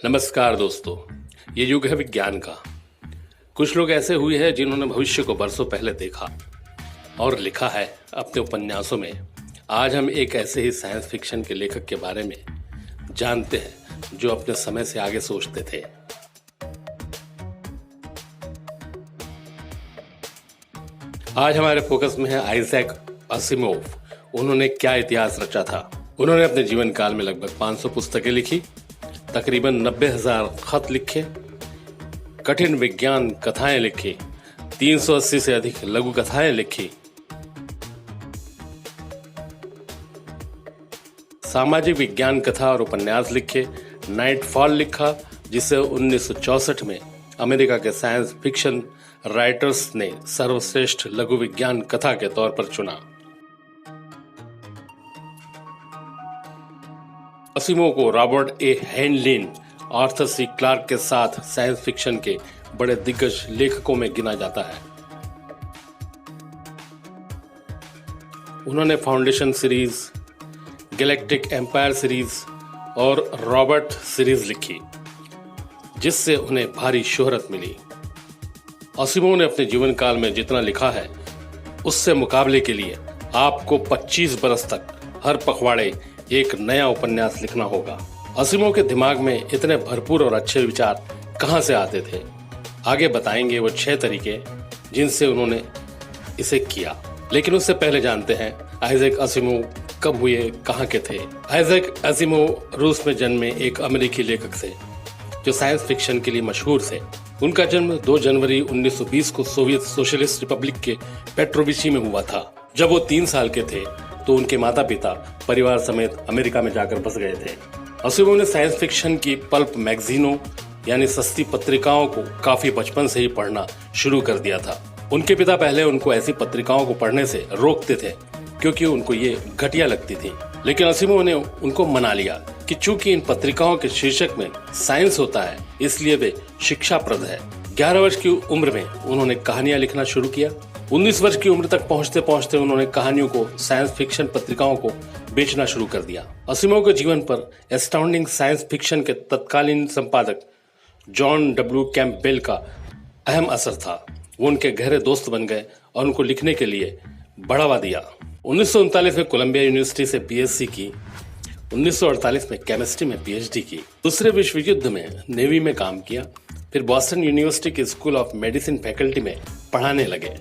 नमस्कार दोस्तों, ये युग है विज्ञान का। कुछ लोग ऐसे हुए हैं जिन्होंने भविष्य को बरसों पहले देखा और लिखा है अपने उपन्यासों में। आज हम एक ऐसे ही साइंस फिक्शन के लेखक के बारे में जानते हैं जो अपने समय से आगे सोचते थे। आज हमारे फोकस में है आइजैक असिमोव। उन्होंने क्या इतिहास रचा था। उन्होंने अपने जीवन काल में लगभग 500 पुस्तकें लिखी, तकरीबन 90,000 खत लिखे, कठिन विज्ञान कथाएं लिखी, 380 से अधिक लघु कथाएं लिखी, सामाजिक विज्ञान कथा और उपन्यास लिखे, नाइटफॉल लिखा जिसे 1964 में अमेरिका के साइंस फिक्शन राइटर्स ने सर्वश्रेष्ठ लघु विज्ञान कथा के तौर पर चुना। असिमोव को Robert A Heinlein, Arthur C Clarke के साथ साइंस फिक्शन के बड़े दिग्गज लेखकों में गिना जाता है। उन्होंने foundation series, galactic empire series और रॉबर्ट सीरीज लिखी, जिससे उन्हें भारी शोहरत मिली। असिमोव ने अपने जीवन काल में जितना लिखा है, उससे मुकाबले के लिए आपको 25 बरस तक हर पखवाड़े एक नया उपन्यास लिखना होगा। असिमोव के दिमाग में इतने भरपूर और अच्छे विचार कहां से आते थे? आगे बताएंगे वो 6 तरीके जिनसे उन्होंने इसे किया। लेकिन उससे पहले जानते हैं आइजैक असिमोव कब हुए, कहां के थे। आइजैक असिमोव रूस में जन्मे एक अमेरिकी लेखक थे जो साइंस फिक्शन के लिए मशहूर थे। उनका जन्म 2 जनवरी 1920 को सोवियत सोशलिस्ट रिपब्लिक के पेट्रोविची में हुआ था। जब वो 3 साल के थे तो उनके माता पिता परिवार समेत अमेरिका में जाकर बस गए थे। असिमोव ने साइंस फिक्शन की पल्प मैगजीनों यानी सस्ती पत्रिकाओं को काफी बचपन से ही पढ़ना शुरू कर दिया था। उनके पिता पहले उनको ऐसी पत्रिकाओं को पढ़ने से रोकते थे क्योंकि उनको ये घटिया लगती थी, लेकिन असिमोव ने उनको मना लिया कि चूंकि इन पत्रिकाओं के शीर्षक में साइंस होता है इसलिए वे शिक्षाप्रद है। 11 वर्ष की उम्र में उन्होंने कहानियां लिखना शुरू किया। 19 वर्ष की उम्र तक पहुंचते पहुंचते उन्होंने कहानियों को साइंस फिक्शन पत्रिकाओं को बेचना शुरू कर दिया। असिमोव के जीवन पर एस्टाउंडिंग साइंस फिक्शन के तत्कालीन संपादक जॉन डब्ल्यू कैम्पबेल का अहम असर था। वो उनके गहरे दोस्त बन गए और उनको लिखने के लिए बढ़ावा दिया। 1939 में कोलंबिया यूनिवर्सिटी से बीएससी की, 1948 में केमिस्ट्री में पीएचडी की। दूसरे विश्व युद्ध में नेवी में काम किया, फिर बॉस्टन यूनिवर्सिटी के स्कूल ऑफ मेडिसिन फैकल्टी में पढ़ाने लगे।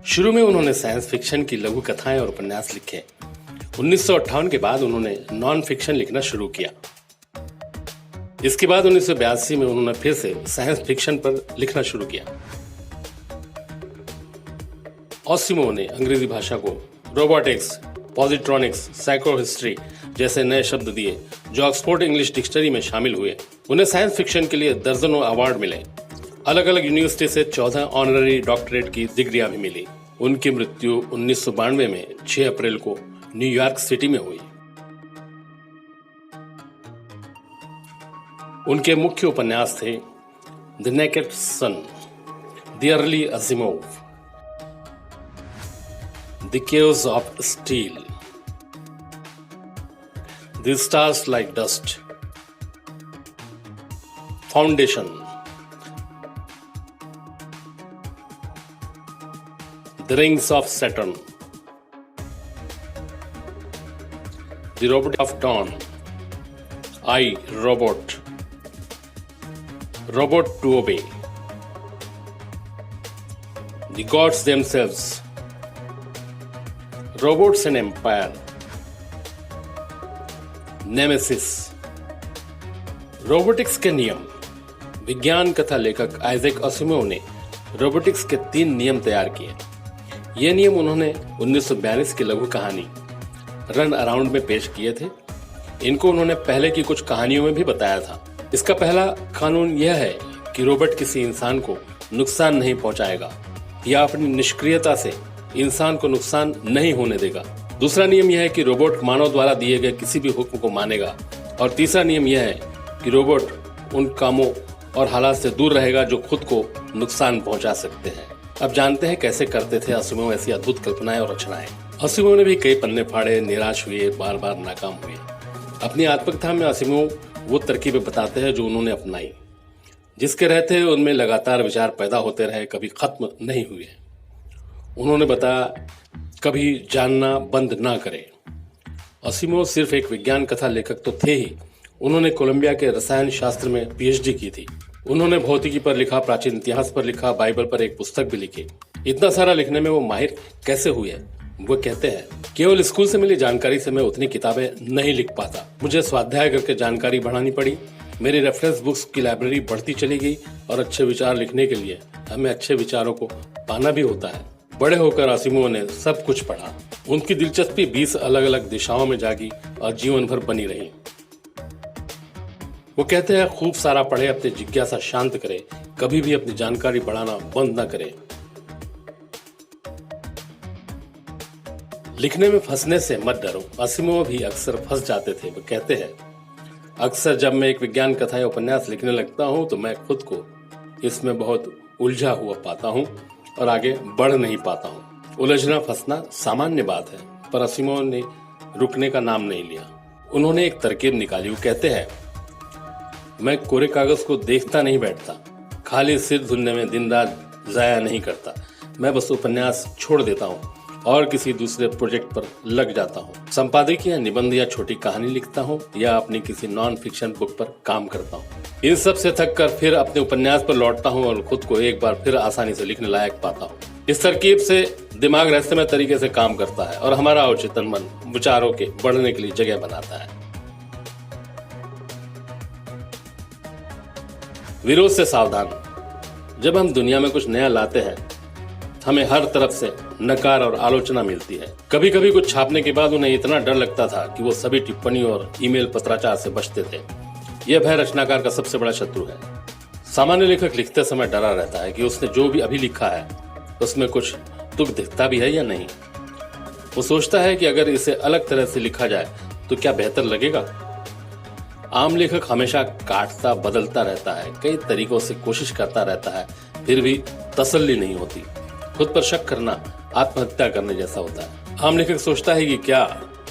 शुरू में उन्होंने साइंस फिक्शन की लघु कथाएं और उपन्यास लिखे। 1958 के बाद उन्होंने नॉन फिक्शन लिखना शुरू किया। इसके बाद 1982 में उन्होंने फिर से साइंस फिक्शन पर लिखना शुरू किया। असिमोव ने अंग्रेजी भाषा को रोबोटिक्स, पॉजिट्रॉनिक्स, साइकोहिस्ट्री जैसे नए शब्द दिए जो ऑक्सफोर्ड इंग्लिश डिक्शनरी में शामिल हुए। उन्हें साइंस फिक्शन के लिए दर्जनों अवार्ड मिले। अलग अलग यूनिवर्सिटी से 14 ऑनररी डॉक्टरेट की डिग्रियां भी मिली। उनकी मृत्यु 1992 में 6 अप्रैल को न्यूयॉर्क सिटी में हुई। उनके मुख्य उपन्यास थे the naked sun, the early Asimov, the caves of steel, the stars like dust, foundation, The Rings of Saturn, The Robot of Dawn, I, Robot, Robot to Obey, The Gods Themselves, Robots and Empire, Nemesis, robotics के नियम। विज्ञान कथा लेखक Isaac Asimov ने robotics के 3 नियम तैयार किए। ये नियम उन्होंने 1942 की लघु कहानी रन अराउंड में पेश किए थे। इनको उन्होंने पहले की कुछ कहानियों में भी बताया था। इसका पहला कानून यह है कि रोबोट किसी इंसान को नुकसान नहीं पहुंचाएगा या अपनी निष्क्रियता से इंसान को नुकसान नहीं होने देगा। दूसरा नियम यह है कि रोबोट मानव द्वारा दिए गए किसी भी हुक्म को मानेगा। और तीसरा नियम यह है कि रोबोट उन कामों और हालात से दूर रहेगा जो खुद को नुकसान पहुंचा सकते हैं। अब जानते हैं कैसे करते थे असिमोव ऐसी अद्भुत कल्पनाएं और रचनाएं। असिमोव ने भी कई पन्ने फाड़े, निराश हुए, बार बार नाकाम हुए। अपनी आत्मकथा में असीमोव वो तरकीबें बताते हैं जो उन्होंने अपनाई, जिसके रहते उनमें लगातार विचार पैदा होते रहे, कभी खत्म नहीं हुए। उन्होंने बताया, कभी जानना बंद ना करें। असीमोव सिर्फ एक विज्ञान कथा लेखक तो थे ही, उन्होंने कोलंबिया के रसायन शास्त्र में पीएचडी की थी। उन्होंने भौतिकी पर लिखा, प्राचीन इतिहास पर लिखा, बाइबल पर एक पुस्तक भी लिखी। इतना सारा लिखने में वो माहिर कैसे हुए? वो कहते हैं, केवल स्कूल से मिली जानकारी से मैं उतनी किताबें नहीं लिख पाता। मुझे स्वाध्याय करके जानकारी बढ़ानी पड़ी। मेरी रेफरेंस बुक्स की लाइब्रेरी बढ़ती चली गई और अच्छे विचार लिखने के लिए हमें अच्छे विचारों को पाना भी होता है। बड़े होकर असीमोव ने सब कुछ पढ़ा। उनकी दिलचस्पी 20 अलग अलग दिशाओं में जागी और जीवन भर बनी रही। वो कहते हैं, खूब सारा पढ़े, अपनी जिज्ञासा शांत करे, कभी भी अपनी जानकारी बढ़ाना बंद न करे। लिखने में फंसने से मत डरो। असीमोव भी अक्सर फंस जाते थे। वो कहते हैं, अक्सर जब मैं एक विज्ञान कथा या उपन्यास लिखने लगता हूं तो मैं खुद को इसमें बहुत उलझा हुआ पाता हूं और आगे बढ़ नहीं पाता हूं। उलझना फंसना सामान्य बात है, पर असीमोव ने रुकने का नाम नहीं लिया। उन्होंने एक तरकीब निकाली। वो कहते हैं, मैं कोरे कागज को देखता नहीं बैठता, खाली सिर धुलने में दिन रात जाया नहीं करता। मैं बस उपन्यास छोड़ देता हूँ और किसी दूसरे प्रोजेक्ट पर लग जाता हूँ। संपादकीय या निबंध या छोटी कहानी लिखता हूँ या अपनी किसी नॉन फिक्शन बुक पर काम करता हूँ। इन सब से थक कर फिर अपने उपन्यास पर लौटता हूँ और खुद को एक बार फिर आसानी से लिखने लायक पाता हूँ। इस तरकीब से दिमाग रहस्यमय तरीके से काम करता है और हमारा अवचेतन मन विचारों के बढ़ने के लिए जगह बनाता है। विरोध से सावधान। जब हम दुनिया में कुछ नया लाते हैं, हमें हर तरफ से नकार और आलोचना मिलती है। कभी कभी कुछ छापने के बाद उन्हें इतना डर लगता था कि वो सभी टिप्पणी और ईमेल पत्राचार से बचते थे। यह भय रचनाकार का सबसे बड़ा शत्रु है। सामान्य लेखक लिखते समय डरा रहता है कि उसने जो भी अभी लिखा है उसमें कुछ तुक दिखता भी है या नहीं। वो सोचता है कि अगर इसे अलग तरह से लिखा जाए तो क्या बेहतर लगेगा। आम लेखक हमेशा काटता बदलता रहता है, कई तरीकों से कोशिश करता रहता है, फिर भी तसल्ली नहीं होती। खुद पर शक करना आत्महत्या करने जैसा होता है। आम लेखक सोचता है कि क्या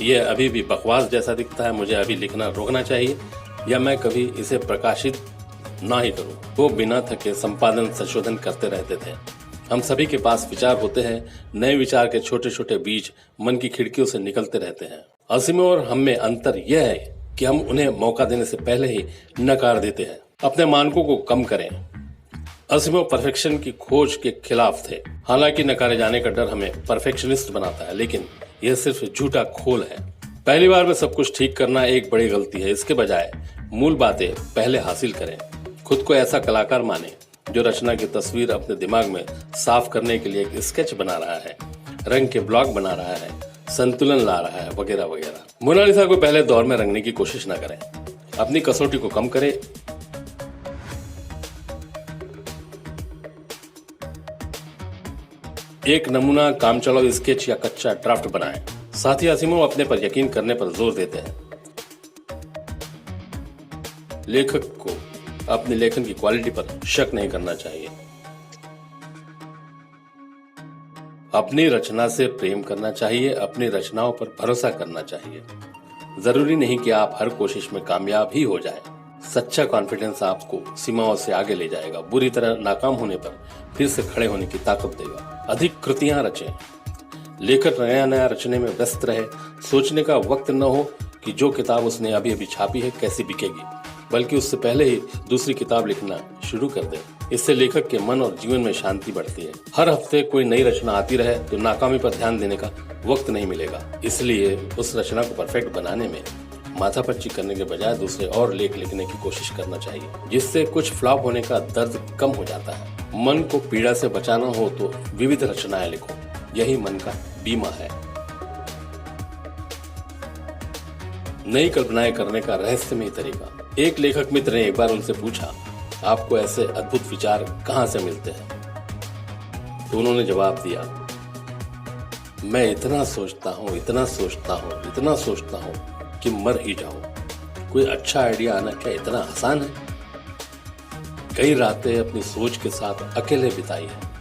यह अभी भी बकवास जैसा दिखता है, मुझे अभी लिखना रोकना चाहिए या मैं कभी इसे प्रकाशित ना ही करूं। वो बिना थके संपादन संशोधन करते रहते थे। हम सभी के पास विचार होते हैं, नए विचार के छोटे छोटे बीज मन की खिड़कियों से निकलते रहते हैं। असीमोव और हम में अंतर यह है कि हम उन्हें मौका देने से पहले ही नकार देते हैं। अपने मानकों को कम करें। असीमोव परफेक्शन की खोज के खिलाफ थे। हालांकि नकारे जाने का डर हमें परफेक्शनिस्ट बनाता है, लेकिन यह सिर्फ झूठा खोल है। पहली बार में सब कुछ ठीक करना एक बड़ी गलती है। इसके बजाय मूल बातें पहले हासिल करें। खुद को ऐसा कलाकार माने जो रचना की तस्वीर अपने दिमाग में साफ करने के लिए एक स्केच बना रहा है, रंग के ब्लॉक बना रहा है, संतुलन ला रहा है, वगैरह वगैरह। मोनालिसा को पहले दौर में रंगने की कोशिश न करें। अपनी कसौटी को कम करें। एक नमूना काम चलाओ स्केच या कच्चा ड्राफ्ट बनाएं। साथ ही असीमोव अपने पर यकीन करने पर जोर देते हैं। लेखक को अपने लेखन की क्वालिटी पर शक नहीं करना चाहिए। अपनी रचना से प्रेम करना चाहिए। अपनी रचनाओं पर भरोसा करना चाहिए। जरूरी नहीं कि आप हर कोशिश में कामयाब ही हो जाएं। सच्चा कॉन्फिडेंस आपको सीमाओं से आगे ले जाएगा। बुरी तरह नाकाम होने पर फिर से खड़े होने की ताकत देगा। अधिक कृतियां रचें। लेखक नया नया रचने में व्यस्त रहे। सोचने का वक्त न हो कि जो किताब उसने अभी अभी छापी है कैसी बिकेगी, बल्कि उससे पहले ही दूसरी किताब लिखना शुरू कर दे। इससे लेखक के मन और जीवन में शांति बढ़ती है। हर हफ्ते कोई नई रचना आती रहे तो नाकामी पर ध्यान देने का वक्त नहीं मिलेगा। इसलिए उस रचना को परफेक्ट बनाने में माथापच्ची करने के बजाय दूसरे और लेख लिखने की कोशिश करना चाहिए, जिससे कुछ फ्लॉप होने का दर्द कम हो जाता है। मन को पीड़ा से बचाना हो तो विविध रचनाएं लिखो, यही मन का बीमा है। नई कल्पनाएं करने का रहस्यमय तरीका। एक लेखक मित्र ने एक बार उनसे पूछा, आपको ऐसे अद्भुत विचार कहां से मिलते हैं? तो उन्होंने जवाब दिया, मैं इतना सोचता हूं, इतना सोचता हूं, इतना सोचता हूं कि मर ही जाऊं। कोई अच्छा आइडिया आना क्या इतना आसान है? कई रातें अपनी सोच के साथ अकेले बिताई है।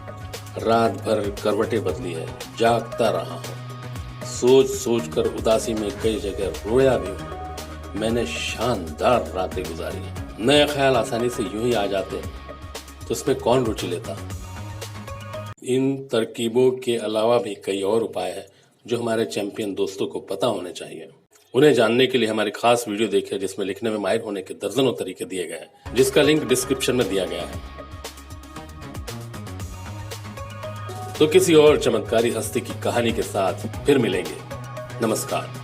रात भर करवटें बदली है, जागता रहा हूं। सोच सोच कर उदासी में कई जगह रोया भी हूं। मैंने शानदार रातें गुजारी। नए ख्याल आसानी से यूं ही आ जाते तो इसमें कौन रुचि लेता। इन तरकीबों के अलावा भी कई और उपाय हैं जो हमारे चैंपियन दोस्तों को पता होने चाहिए। उन्हें जानने के लिए हमारी खास वीडियो देखें जिसमें लिखने में माहिर होने के दर्जनों तरीके दिए गए हैं, जिसका लिंक डिस्क्रिप्शन में दिया गया है। तो किसी और चमत्कारी हस्ती की कहानी के साथ फिर मिलेंगे। नमस्कार।